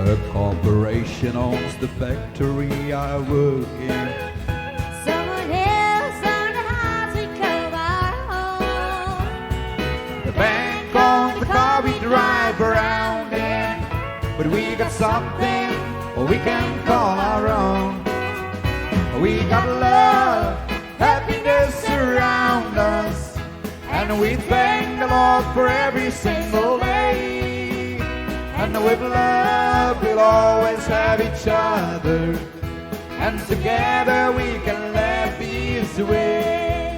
A corporation owns the factory I work in. Someone else on the house we call our home. The bank owns the car we drive around in. But we got something we can call our own. We got love, happiness around us, and we thank the Lord for every single day. And with love we'll always have each other, and together we can laugh these away.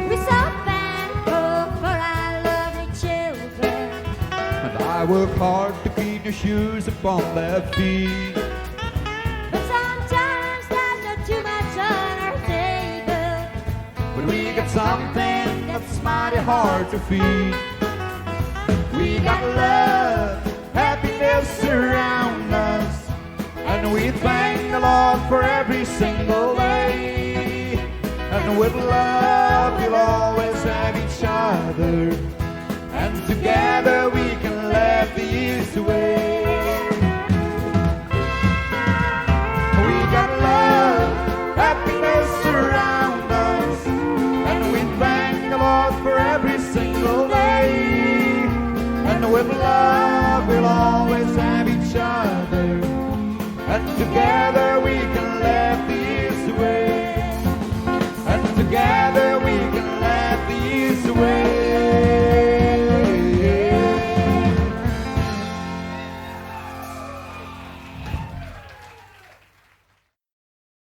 We're so thankful for our lovely children. And I work hard to keep your shoes upon their feet. But sometimes there's not too much on our table. But we got something that's mighty hard to feed. We got love, happiness around us, and we thank the Lord for every single day. And with love we'll always have each other, and together we can laugh the years away.